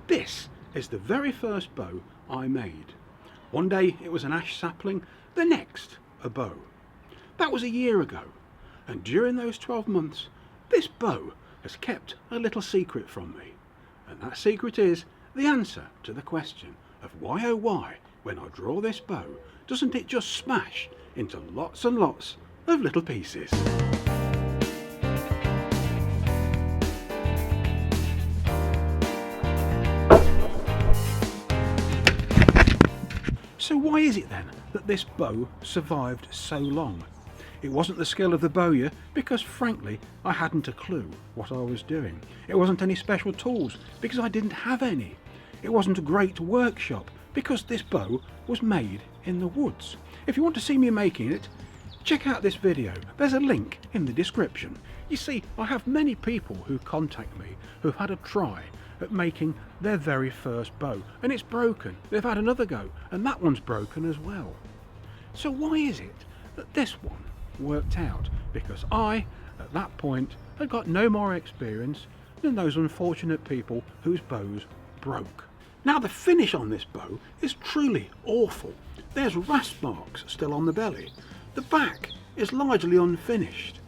This is the very first bow I made. One day it was an ash sapling, the next a bow. That was a year ago, and during those 12 months this bow has kept a little secret from me. And that secret is the answer to the question of why oh why, when I draw this bow, doesn't it just smash into lots and lots of little pieces? So why is it then that this bow survived so long? It wasn't the skill of the bowyer, because frankly I hadn't a clue what I was doing. It wasn't any special tools, because I didn't have any. It wasn't a great workshop, because this bow was made in the woods. If you want to see me making it, check out this video. There's a link in the description. You see, I have many people who contact me who've had a try at making their very first bow, and it's broken. They've had another go, and that one's broken as well. So why is it that this one worked out? Because I, at that point, had got no more experience than those unfortunate people whose bows broke. Now the finish on this bow is truly awful. There's rasp marks still on the belly. The back is largely unfinished.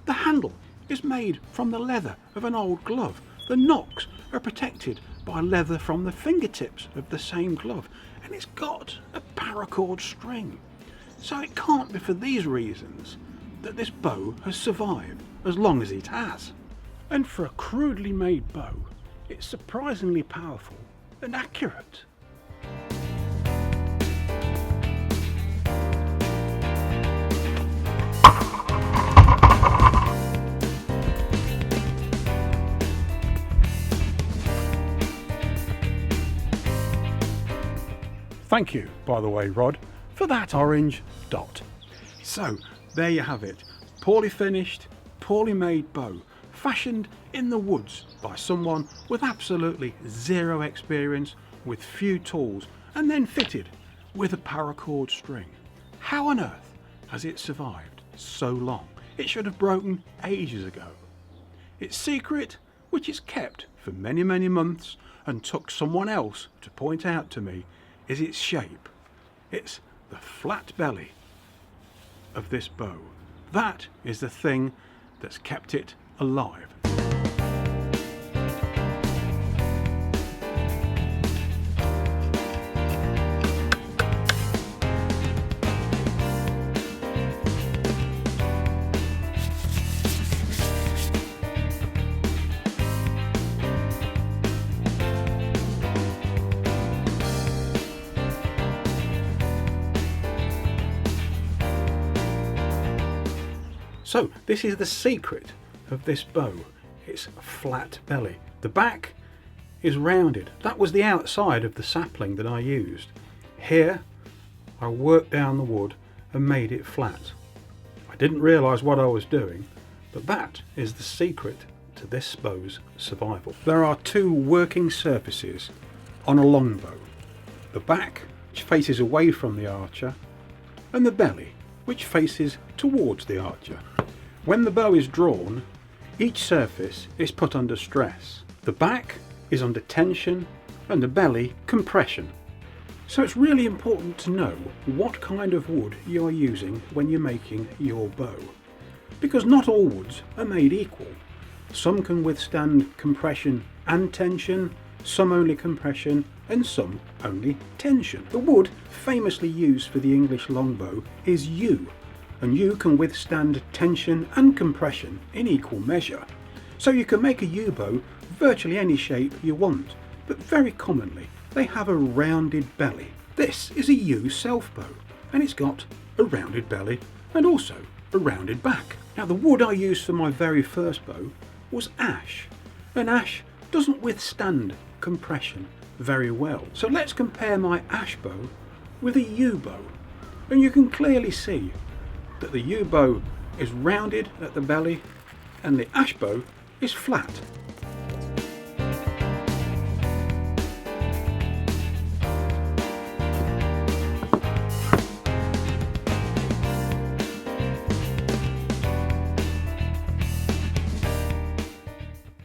The handle is made from the leather of an old glove. The nocks are protected by leather from the fingertips of the same glove, and it's got a paracord string. So it can't be for these reasons that this bow has survived as long as it has. And for a crudely made bow, it's surprisingly powerful and accurate. Thank you, by the way, Rod, for that orange dot. So, there you have it. Poorly finished, poorly made bow, fashioned in the woods by someone with absolutely zero experience, with few tools, and then fitted with a paracord string. How on earth has it survived so long? It should have broken ages ago. Its secret, which is kept for many, many months and took someone else to point out to me, is its shape. It's the flat belly of this bow. That is the thing that's kept it alive. So this is the secret of this bow. It's a flat belly. The back is rounded. That was the outside of the sapling that I used. Here I worked down the wood and made it flat. I didn't realise what I was doing, but that is the secret to this bow's survival. There are two working surfaces on a longbow. The back, which faces away from the archer, and the belly, which faces towards the archer. When the bow is drawn, each surface is put under stress. The back is under tension and the belly compression. So it's really important to know what kind of wood you are using when you're making your bow, because not all woods are made equal. Some can withstand compression and tension, some only compression, and some only tension. The wood famously used for the English longbow is yew, and yew can withstand tension and compression in equal measure. So you can make a yew bow virtually any shape you want, but very commonly they have a rounded belly. This is a yew self bow, and it's got a rounded belly and also a rounded back. Now the wood I used for my very first bow was ash, and ash doesn't withstand compression very well. So let's compare my ash bow with a yew bow, and you can clearly see that the yew bow is rounded at the belly and the ash bow is flat.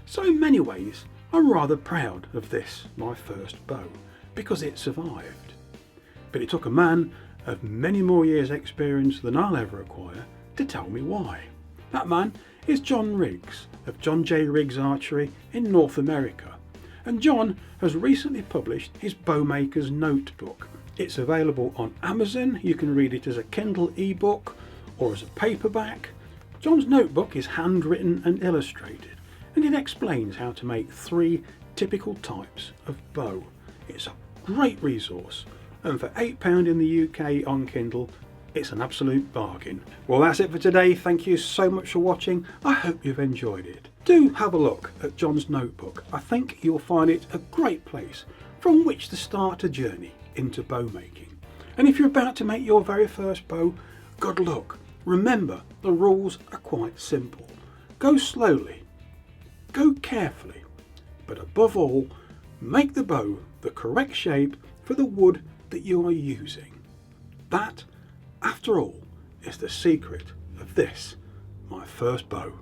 So in many ways I'm rather proud of this, my first bow, because it survived. But it took a man of many more years' experience than I'll ever acquire to tell me why. That man is John Riggs of John J. Riggs Archery in North America. And John has recently published his Bowmaker's Notebook. It's available on Amazon. You can read it as a Kindle ebook or as a paperback. John's notebook is handwritten and illustrated, and it explains how to make 3 typical types of bow. It's a great resource, and for £8 in the UK on Kindle, it's an absolute bargain. Well, that's it for today. Thank you so much for watching. I hope you've enjoyed it. Do have a look at John's notebook. I think you'll find it a great place from which to start a journey into bow making. And if you're about to make your very first bow, good luck. Remember, the rules are quite simple. Go slowly, go carefully, but above all, make the bow the correct shape for the wood that you are using. That, after all, is the secret of this, my first bow.